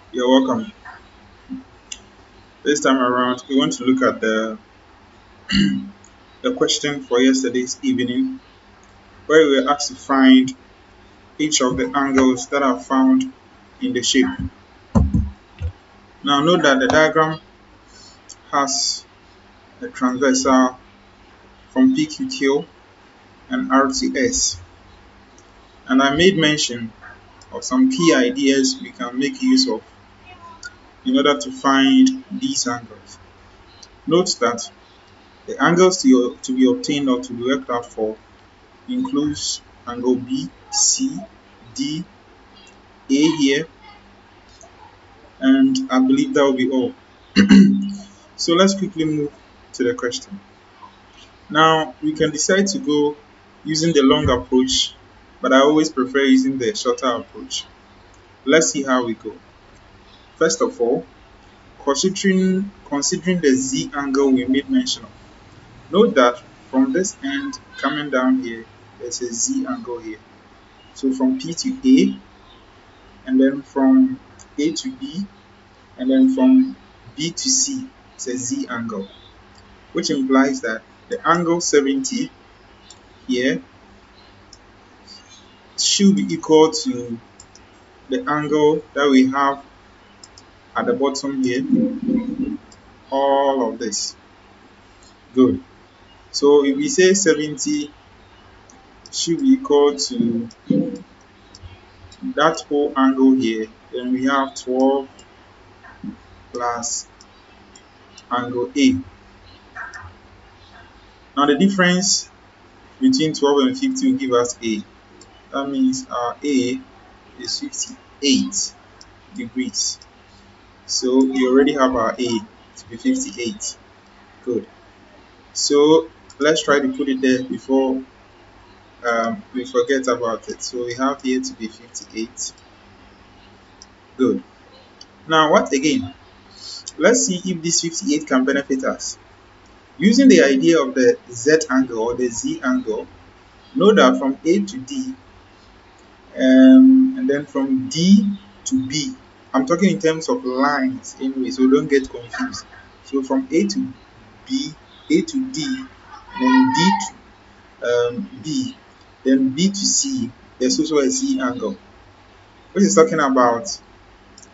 You're welcome. This time around, we want to look at the question for yesterday's evening, where we were asked to find each of the angles that are found in the shape. Now, note that the diagram has a transversal from PQQ and RTS, and I made mention of some key ideas we can make use of in order to find these angles. Note that the angles to be obtained or to be worked out for includes angle B, C, D, A here, and I believe that will be all. So let's quickly move to the question. Now we can decide to go using the long approach, but I always prefer using the shorter approach. Let's see how we go. First of all, considering the Z angle we made mention of. Note that from this end coming down here, there's a Z angle here. So from P to A, and then from A to B, and then from B to C, it's a Z angle, which implies that the angle 70 here should be equal to the angle that we have at the bottom here, all of this. Good. So if we say 70 should be equal to that whole angle here, then we have 12 plus angle A. Now the difference between 12 and 50 will give us A. That means our A is 58 degrees. So we already have our A to be 58. Good. So let's try to put it there before we forget about it. So we have here to be 58. Good. Now what again? Let's see if this 58 can benefit us. Using the idea of the Z angle or the Z angle, know that from A to D and then from D to B, I'm talking in terms of lines anyway, so don't get confused. So from A to B, A to D, then D to B, then B to C, there's also a C angle, which is talking about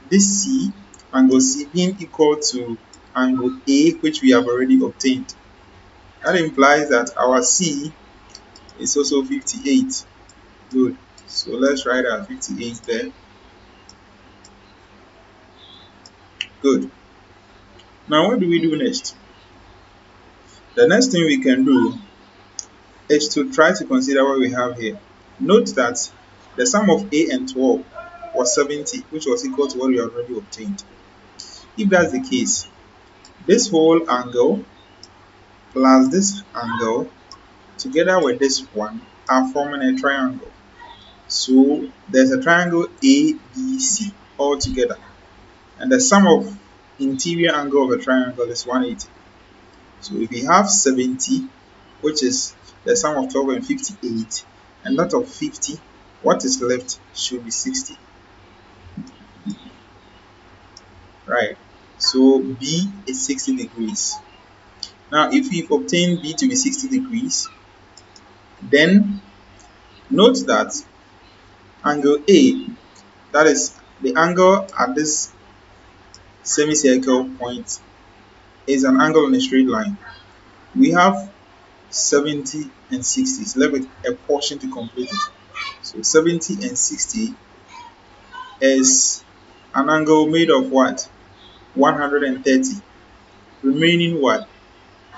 this C, angle C being equal to angle A, which we have already obtained. That implies that our C is also 58. Good. So let's write our 58 there. Good. Now what do we do next? The next thing we can do is to try to consider what we have here. Note that the sum of A and 12 was 70, which was equal to what we have already obtained. If that's the case, this whole angle plus this angle together with this one are forming a triangle. So there's a triangle ABC all together, and the sum of interior angle of a triangle is 180. So if we have 70, which is the sum of 12 and 58, and that of 50, what is left should be 60. Right. So B is 60 degrees. Now if we've obtained B to be 60 degrees, then note that angle A, that is the angle at this semicircle point, is an angle on a straight line. We have 70 and 60, so left with a portion to complete it. So 70 and 60 is an angle made of what? 130. Remaining what?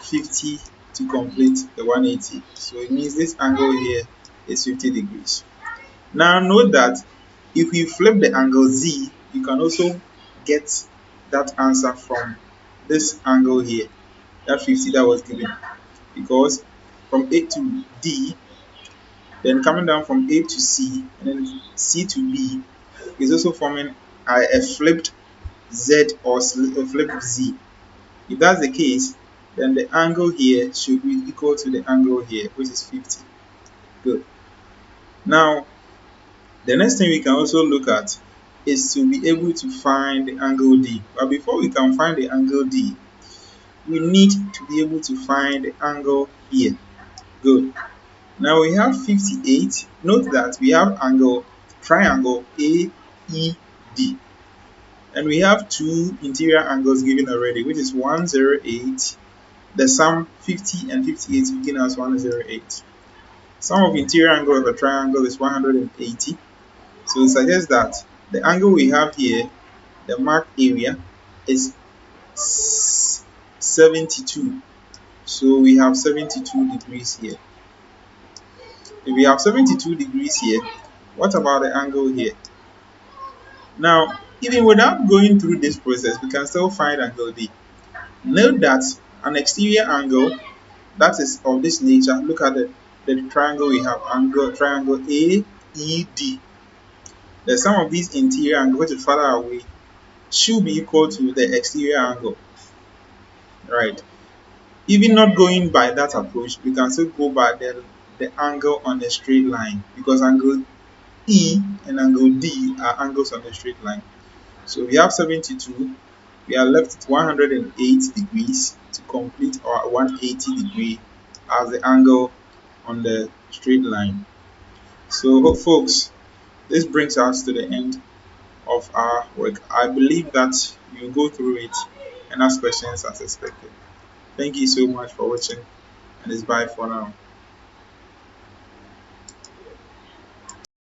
50 to complete the 180. So it means this angle here is 50 degrees. Now note that if we flip the angle Z, you can also get that answer from this angle here, that 50 that was given. Because from A to D, then coming down from A to C, and then C to B is also forming a flipped Z or a flipped Z. If that's the case, then the angle here should be equal to the angle here, which is 50. Good. Now, the next thing we can also look at is to be able to find the angle D. But before we can find the angle D, we need to be able to find the angle here. Good. Now we have 58. Note that we have angle triangle AED. And we have two interior angles given already, which is 108. The sum 50 and 58 begin as 108. Sum of interior angle of a triangle is 180. So it suggests that the angle we have here, the marked area, is 72. So we have 72 degrees here. If we have 72 degrees here, what about the angle here? Now, even without going through this process, we can still find angle D. Note that an exterior angle that is of this nature, look at the triangle we have, triangle AED. The sum of these interior angles, which is farther away, should be equal to the exterior angle, right? Even not going by that approach, we can still go by the angle on the straight line, because angle E and angle D are angles on the straight line. So we have 72, we are left with 108 degrees to complete our 180 degree as the angle on the straight line. So folks, this brings us to the end of our work. I believe that you go through it and ask questions as expected. Thank you so much for watching, and it's bye for now.